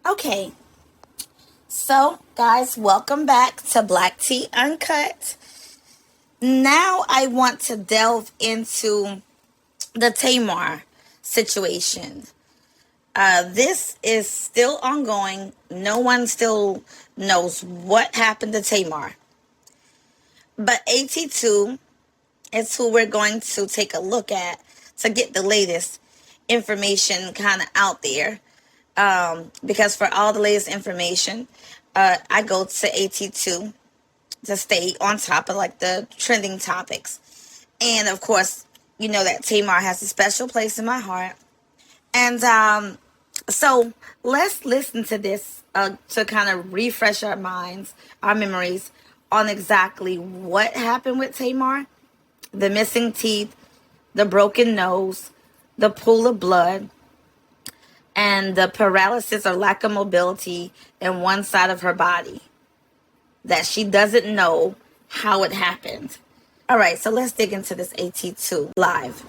Okay, so guys, welcome back to Black Tea Uncut. Now I want to delve into the Tamar situation. This is still ongoing. No one still knows what happened to Tamar. But AT2 is who we're going to take a look at to get the latest information kind of out there. Because for all the latest information, I go to AT2 to stay on top of like the trending topics. And of course, you know that Tamar has a special place in my heart. And so let's listen to this to kind of refresh our minds, our memories on exactly what happened with Tamar, the missing teeth, the broken nose, the pool of blood, and the paralysis or lack of mobility in one side of her body that she doesn't know how it happened. All right, so let's dig into this AT2 live.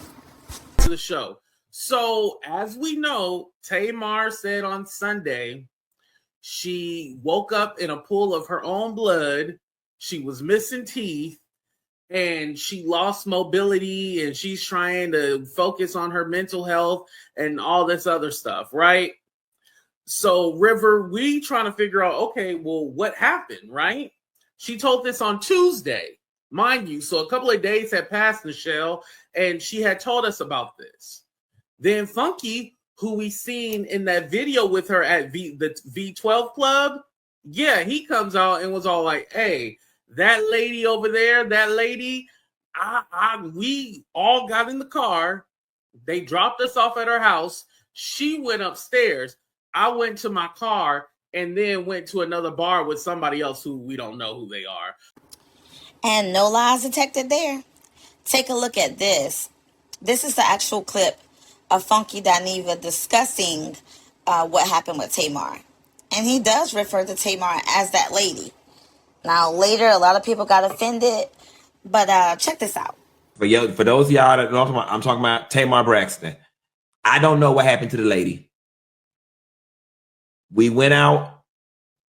The show. So, as we know, Tamar said on Sunday she woke up in a pool of her own blood. She was missing teeth and she lost mobility, and she's trying to focus on her mental health and all this other stuff, right? So, River, we trying to figure out, okay, well, what happened, right? She told this on Tuesday, mind you. So a couple of days had passed, Michelle, and she had told us about this. Then Funky, who we seen in that video with her at the V12 Club, yeah, he comes out and was all like, hey, that lady over there, that lady, we all got in the car. They dropped us off at her house. She went upstairs. I went to my car and then went to another bar with somebody else who we don't know who they are. And no lies detected there. Take a look at this. This is the actual clip of Funky Dineva discussing what happened with Tamar. And he does refer to Tamar as that lady. Now, later, a lot of people got offended, but check this out. For those of y'all that know, I'm talking about Tamar Braxton. I don't know what happened to the lady. We went out.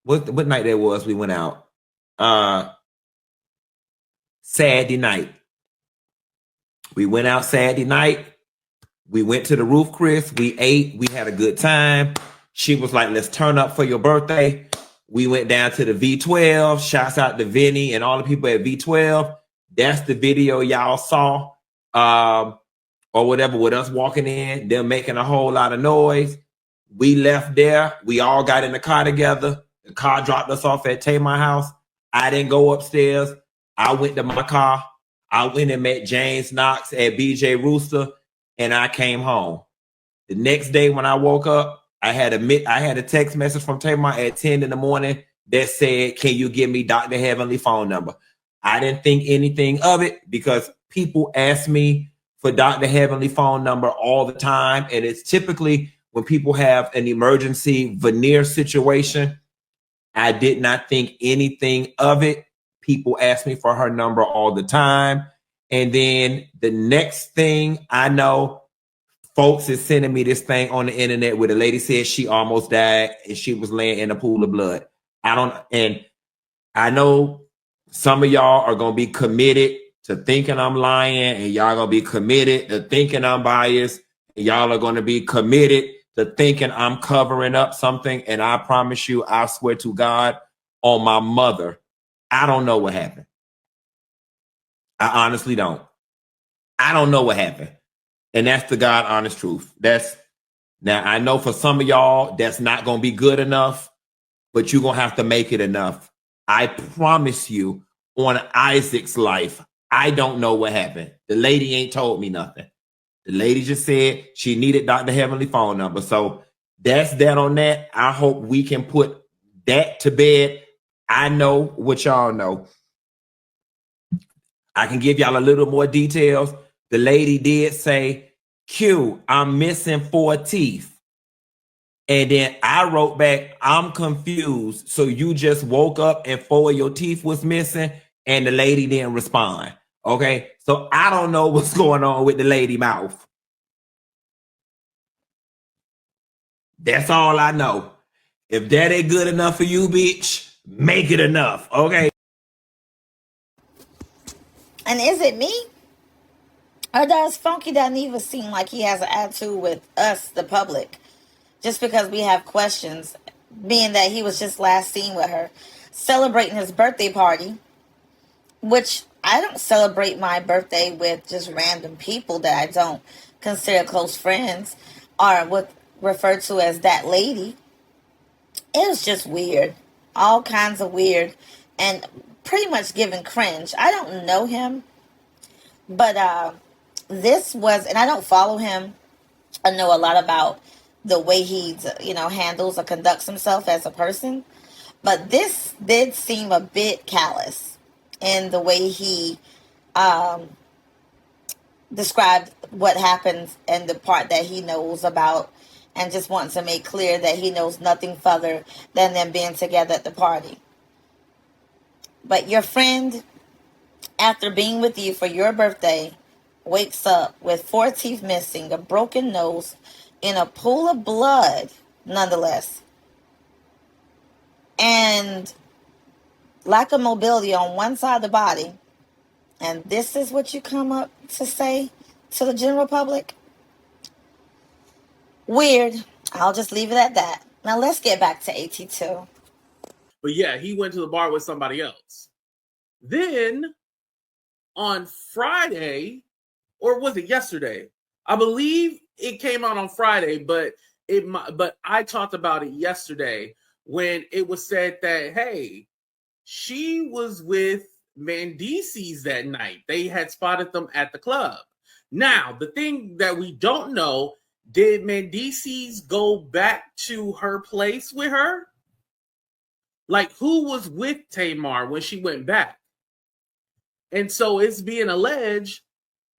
What night that was? We went out. Saturday night. We went out Saturday night. We went to the Roof Chris. We ate. We had a good time. She was like, let's turn up for your birthday. We went down to the V12. Shouts out to Vinny and all the people at V12. That's the video y'all saw. Or whatever, with us walking in, them making a whole lot of noise. We left there. We all got in the car together. The car dropped us off at Tamar house. I didn't go upstairs. I went to my car. I went and met James Knox at BJ Rooster, and I came home. The next day when I woke up, I had a text message from Tamar at 10 in the morning that said, can you give me Dr. Heavenly phone number? I didn't think anything of it because people ask me for Dr. Heavenly phone number all the time. And it's typically when people have an emergency veneer situation. I did not think anything of it. People ask me for her number all the time. And then the next thing I know, folks is sending me this thing on the internet where the lady said she almost died and she was laying in a pool of blood. And I know some of y'all are going to be committed to thinking I'm lying, and y'all going to be committed to thinking I'm biased. And y'all are going to be committed to thinking I'm covering up something. And I promise you, I swear to God on my mother, I don't know what happened. I honestly don't. I don't know what happened. And that's the God honest truth. Now I know for some of y'all that's not going to be good enough, but you're going to have to make it enough. I promise you on Isaac's life, I don't know what happened. The lady ain't told me nothing. The lady just said she needed Dr. Heavenly phone number. So that's that on that. I hope we can put that to bed. I know what y'all know. I can give y'all a little more details. The lady did say, Q, I'm missing 4 teeth. And then I wrote back, I'm confused. So you just woke up and 4 of your teeth was missing, and the lady didn't respond. Okay, so I don't know what's going on with the lady mouth. That's all I know. If that ain't good enough for you, bitch, make it enough, okay? And is it me? Or does Funky doesn't even seem like he has an attitude with us, the public, just because we have questions, being that he was just last seen with her celebrating his birthday party, which I don't celebrate my birthday with just random people that I don't consider close friends or what referred to as that lady. It was just weird. All kinds of weird and pretty much giving cringe. I don't know him, but this was, and I don't follow him. I know a lot about the way he, handles or conducts himself as a person. But this did seem a bit callous in the way he described what happened and the part that he knows about, and just wants to make clear that he knows nothing further than them being together at the party. But your friend, after being with you for your birthday, wakes up with 4 teeth missing, a broken nose, in a pool of blood, nonetheless, and lack of mobility on one side of the body. And this is what you come up to say to the general public? Weird. I'll just leave it at that. Now let's get back to AT2. But yeah, he went to the bar with somebody else. Then on Friday, or was it yesterday? I believe it came out on Friday, but I talked about it yesterday when it was said that, hey, she was with Mendices that night. They had spotted them at the club. Now, the thing that we don't know, did Mendices go back to her place with her? Like, who was with Tamar when she went back? And so it's being alleged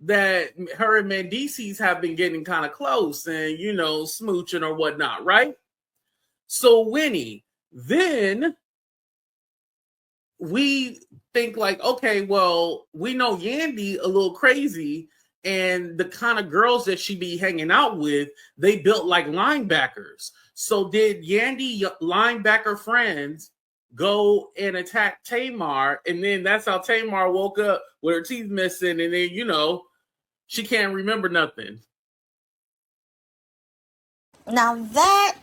that her and Mendices have been getting kind of close and, smooching or whatnot, right? So, Winnie, then we think like, okay, well, we know Yandy a little crazy, and the kind of girls that she be hanging out with, they built like linebackers. So did Yandy linebacker friends go and attack Tamar, and then that's how Tamar woke up with her teeth missing, and then she can't remember nothing. Now that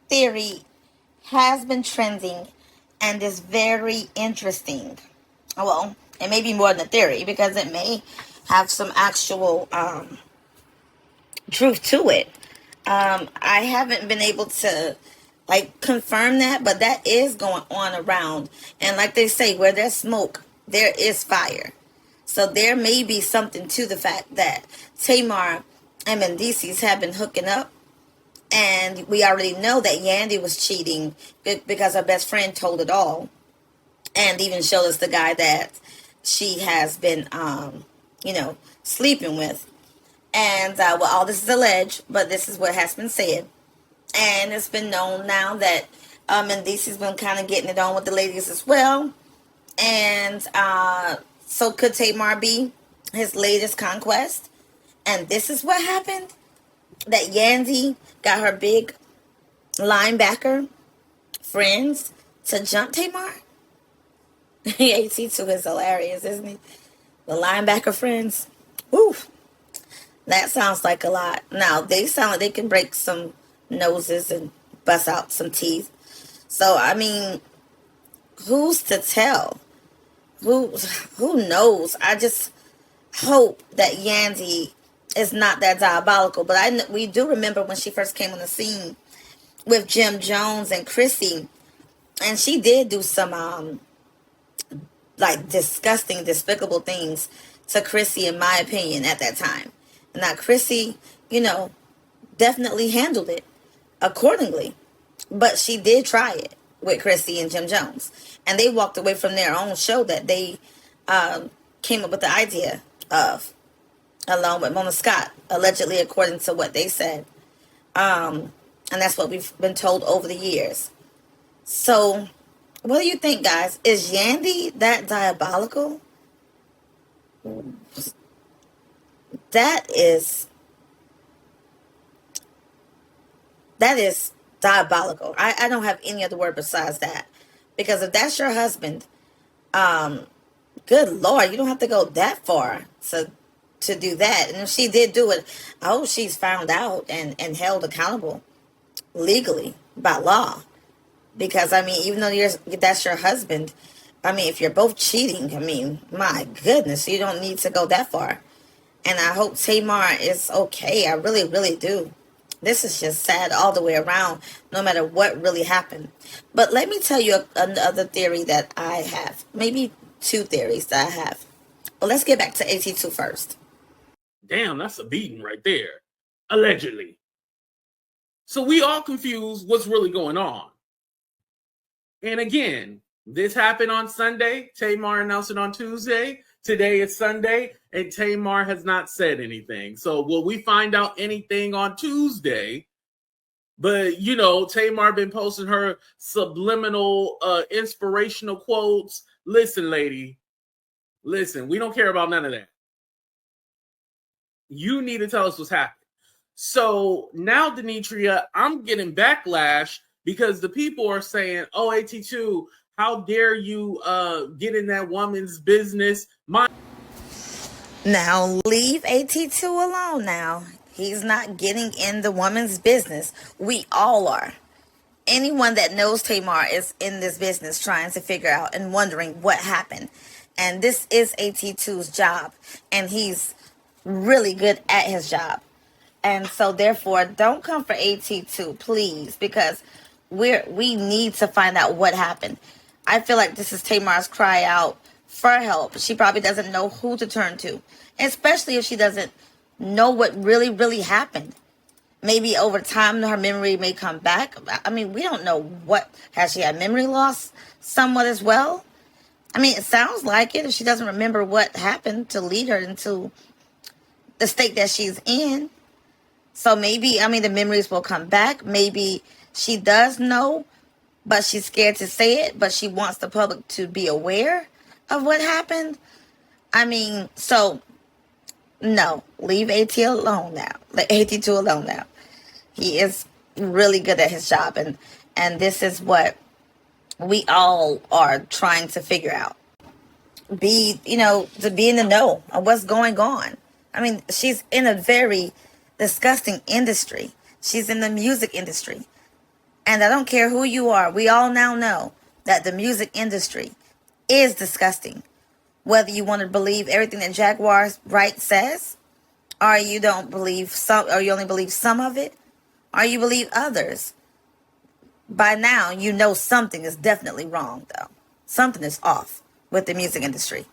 theory has been trending and is very interesting. Well, it may be more than a theory because it may have some actual truth to it. I haven't been able to confirm that, but that is going on around. And like they say, where there's smoke, there is fire. So there may be something to the fact that Tamar and Mendices have been hooking up. And we already know that Yandy was cheating because her best friend told it all. And even showed us the guy that she has been, sleeping with. And, all this is alleged, but this is what has been said. And it's been known now that Mendices been kind of getting it on with the ladies as well. And so could Tamar be his latest conquest? And this is what happened? That Yandy got her big linebacker friends to jump Tamar? AT2 is hilarious, isn't he? The linebacker friends. Woo. That sounds like a lot. Now, they sound like they can break some noses and bust out some teeth. So, I mean, who's to tell? Who knows? I just hope that Yandy is not that diabolical. But we do remember when she first came on the scene with Jim Jones and Chrissy. And she did do some, disgusting, despicable things to Chrissy, in my opinion, at that time. Now, Chrissy, definitely handled it accordingly. But she did try it with Chrissy and Jim Jones. And they walked away from their own show that they came up with the idea of, along with Mona Scott, allegedly, according to what they said. And that's what we've been told over the years. So, what do you think, guys? Is Yandy that diabolical? That is diabolical. I don't have any other word besides that. Because if that's your husband, good Lord, you don't have to go that far to do that. And if she did do it, I hope she's found out and held accountable legally by law. Because I mean, even though that's your husband, I mean, if you're both cheating, I mean, my goodness, you don't need to go that far. And I hope Tamar is okay. I really, really do. This is just sad all the way around, no matter what really happened. But let me tell you another theory that I have. Maybe two theories that I have. But let's get back to AT2 first. Damn, that's a beating right there. Allegedly. So we all confused what's really going on. And again, this happened on Sunday. Tamar announced it on Tuesday. Today is Sunday, and Tamar has not said anything. So will we find out anything on Tuesday? But, you know, Tamar been posting her subliminal, inspirational quotes. Listen, lady. Listen, we don't care about none of that. You need to tell us what's happening. So now, Denitria, I'm getting backlash because the people are saying, oh, AT2, how dare you get in that woman's business? Now, leave AT2 alone now. He's not getting in the woman's business. We all are. Anyone that knows Tamar is in this business trying to figure out and wondering what happened. And this is AT2's job. And he's really good at his job. And so therefore, don't come for AT2, please, because we need to find out what happened. I feel like this is Tamar's cry out for help. She probably doesn't know who to turn to, especially if she doesn't know what really, really happened. Maybe over time her memory may come back. I mean, we don't know what. Has she had memory loss somewhat as well? I mean, it sounds like it if she doesn't remember what happened to lead her into the state that she's in. So maybe, I mean, the memories will come back. Maybe she does know, but she's scared to say it, but she wants the public to be aware of what happened. I mean, so no, leave AT alone now. Let AT2 alone now. He is really good at his job, and this is what we all are trying to figure out. To be in the know of what's going on. I mean, she's in a very disgusting industry. She's in the music industry. And I don't care who you are. We all now know that the music industry is disgusting. Whether you want to believe everything that Jaguar Wright says, or you don't believe some, or you only believe some of it, or you believe others. By now, you know something is definitely wrong, though. Something is off with the music industry.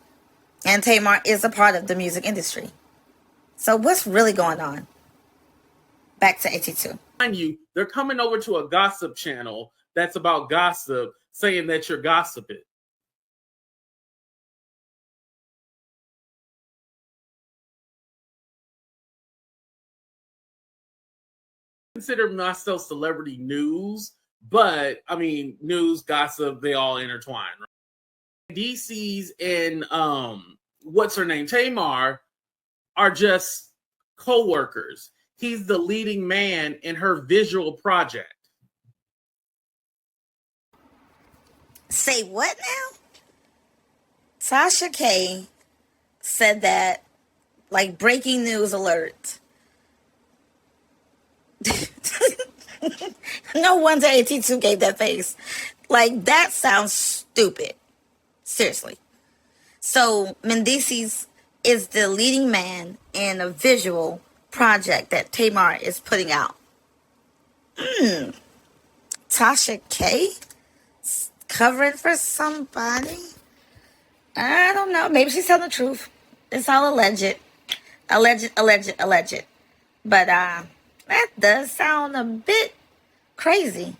And Tamar is a part of the music industry. So what's really going on? Back to AT2. Mind you, they're coming over to a gossip channel that's about gossip, saying that you're gossiping. Consider myself celebrity news, but I mean, news, gossip, they all intertwine. Right? DC's and what's her name, Tamar, are just co-workers. He's the leading man in her visual project. Say what now? Tasha K said that, like, breaking news alert. No wonder AT2 gave that face. Like, that sounds stupid. Seriously. So, Mendices is the leading man in a visual project that Tamar is putting out. Tasha K covering for somebody? I don't know. Maybe she's telling the truth. It's all alleged. Alleged. But that does sound a bit crazy.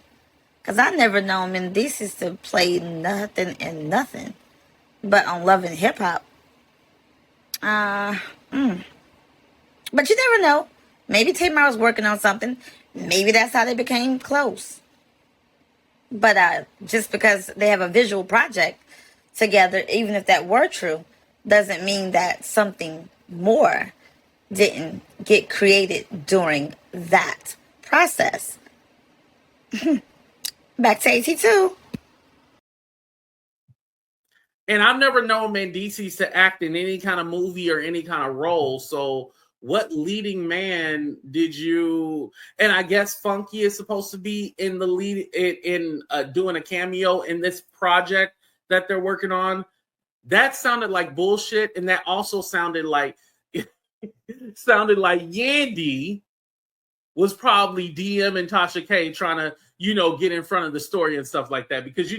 Because I never known Mendices to play nothing and nothing but on Love and Hip Hop. But you never know. Maybe Tamar was working on something. Maybe that's how they became close. But just because they have a visual project together, even if that were true, doesn't mean that something more didn't get created during that process. Back to AT2. And I've never known Mendices to act in any kind of movie or any kind of role. So what leading man did you, and I guess Funky is supposed to be in the lead in doing a cameo in this project that they're working on. That sounded like bullshit. And that also sounded like Yandy was probably DM and Tasha K trying to, get in front of the story and stuff like that. Because,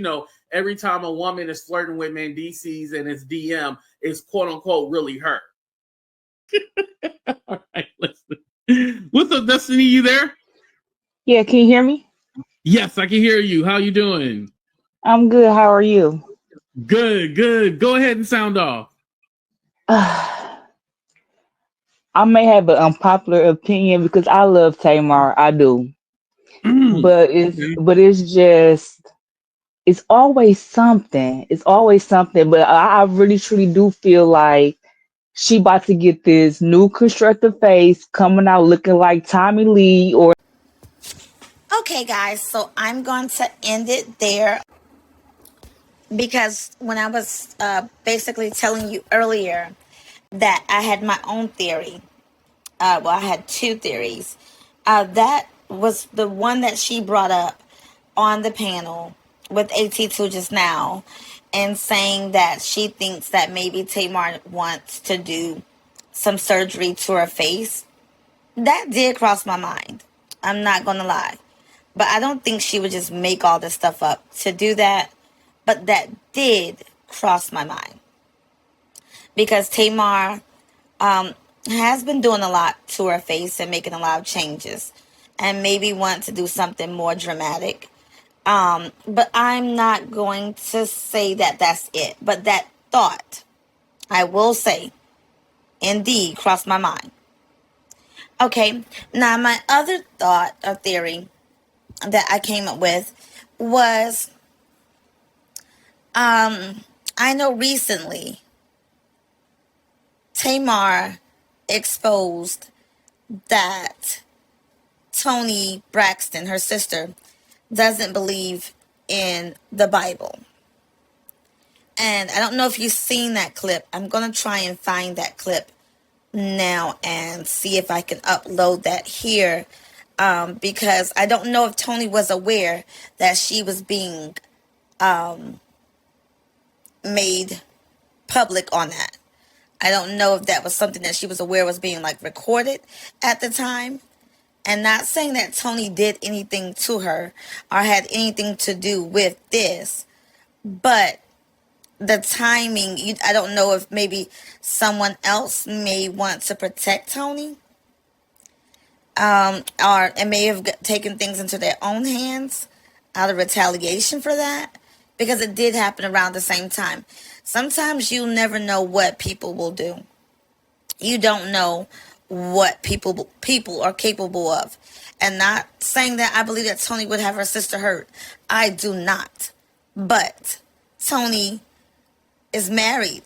every time a woman is flirting with Mendices and it's DM, it's quote unquote really her. All right, listen. What's up, Destiny? You there? Yeah, can you hear me? Yes, I can hear you. How you doing? I'm good. How are you? Good. Go ahead and sound off. I may have an unpopular opinion because I love Tamar. I do. But it's always something. It's always something. But I really truly do feel like she about to get this new constructive face coming out looking like Tommy Lee or Okay, guys, so I'm going to end it there because when I was basically telling you earlier that I had my own theory, I had two theories. That was the one that she brought up on the panel with AT2 just now, and saying that she thinks that maybe Tamar wants to do some surgery to her face. That did cross my mind. I'm not going to lie. But I don't think she would just make all this stuff up to do that. But that did cross my mind. Because Tamar has been doing a lot to her face and making a lot of changes. And maybe want to do something more dramatic. But I'm not going to say that that's it. But that thought, I will say, indeed crossed my mind. Okay, now my other thought or theory that I came up with was I know recently Tamar exposed that Toni Braxton, her sister, doesn't believe in the Bible. And I don't know if you've seen that clip. I'm going to try and find that clip now and see if I can upload that here. Because I don't know if Toni was aware that she was being made public on that. I don't know if that was something that she was aware was being recorded at the time. And not saying that Toni did anything to her or had anything to do with this, but the timing, I don't know if maybe someone else may want to protect Toni. Or it may have taken things into their own hands out of retaliation for that, because it did happen around the same time. Sometimes you never know what people will do. You don't know what people are capable of. And not saying that I believe that Toni would have her sister hurt. I do not. But Toni is married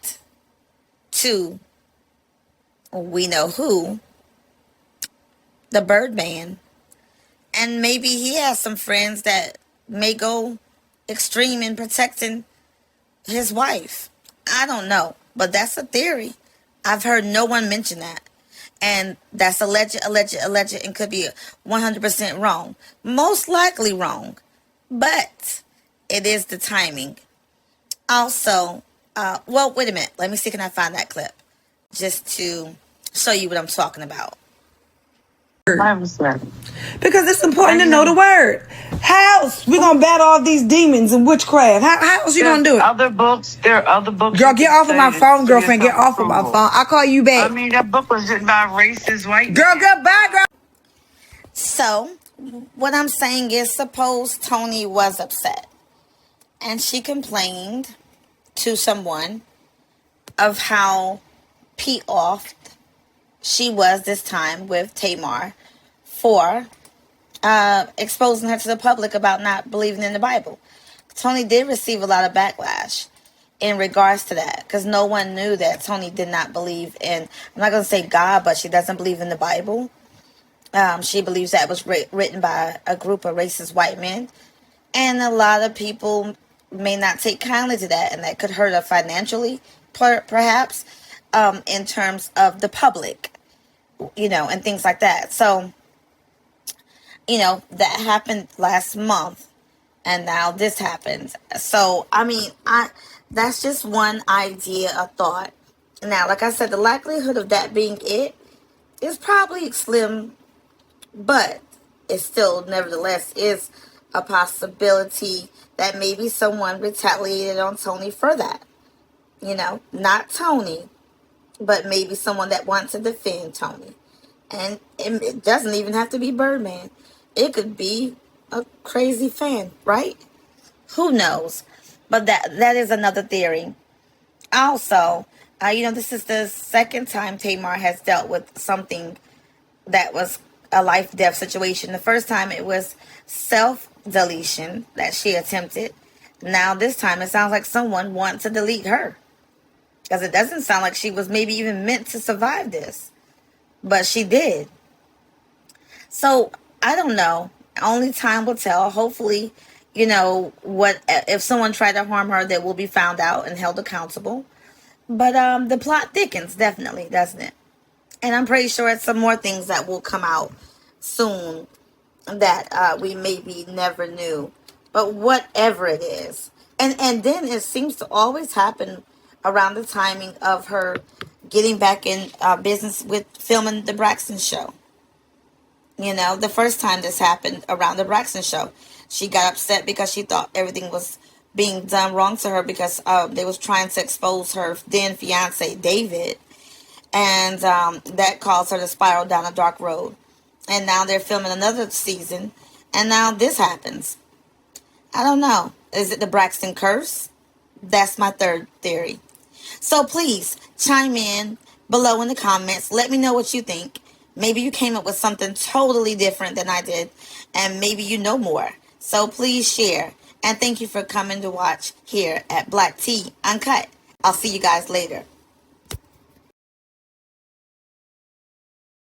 to, we know who, the Birdman. And maybe he has some friends that may go extreme in protecting his wife. I don't know. But that's a theory. I've heard no one mention that. And that's alleged, and could be 100% wrong. Most likely wrong. But it is the timing. Also, wait a minute. Let me see, can I find that clip? Just to show you what I'm talking about. Because it's important to know the word. How else we gonna battle all these demons and witchcraft? How else you gonna do it? There are other books. Girl, get off of my phone, girlfriend. Get off of my phone. I'll call you back. I mean, that book was written by a racist white Girl, man. goodbye, girl. So, what I'm saying is, suppose Toni was upset and she complained to someone of how off she was this time with Tamar for exposing her to the public about not believing in the Bible. Toni did receive a lot of backlash in regards to that, because no one knew that Toni did not believe in, I'm not going to say God, but she doesn't believe in the Bible. She believes that was written by a group of racist white men. And a lot of people may not take kindly to that, and that could hurt her financially, perhaps, in terms of the public, and things like that. So, that happened last month, and now this happens. So, I mean, that's just one idea, a thought. Now, like I said, the likelihood of that being it is probably slim, but it still, nevertheless, is a possibility that maybe someone retaliated on Toni for that. Not Toni, but maybe someone that wants to defend Toni. And it doesn't even have to be Birdman. It could be a crazy fan, right? Who knows? But that is another theory. Also, this is the second time Tamar has dealt with something that was a life-death situation. The first time it was self-deletion that she attempted. Now this time it sounds like someone wants to delete her. Because it doesn't sound like she was maybe even meant to survive this. But she did. So, I don't know. Only time will tell. Hopefully, what if someone tried to harm her, that will be found out and held accountable. But the plot thickens, definitely, doesn't it? And I'm pretty sure it's some more things that will come out soon that we maybe never knew. But whatever it is. And then it seems to always happen around the timing of her getting back in business with filming the Braxton show. The first time this happened around the Braxton show, she got upset because she thought everything was being done wrong to her because they was trying to expose her then fiance, David. And that caused her to spiral down a dark road. And now they're filming another season. And now this happens. I don't know. Is it the Braxton curse? That's my third theory. So please chime in below in the comments. Let me know what you think. Maybe you came up with something totally different than I did. And maybe you know more. So please share. And thank you for coming to watch here at Black Tea Uncut. I'll see you guys later.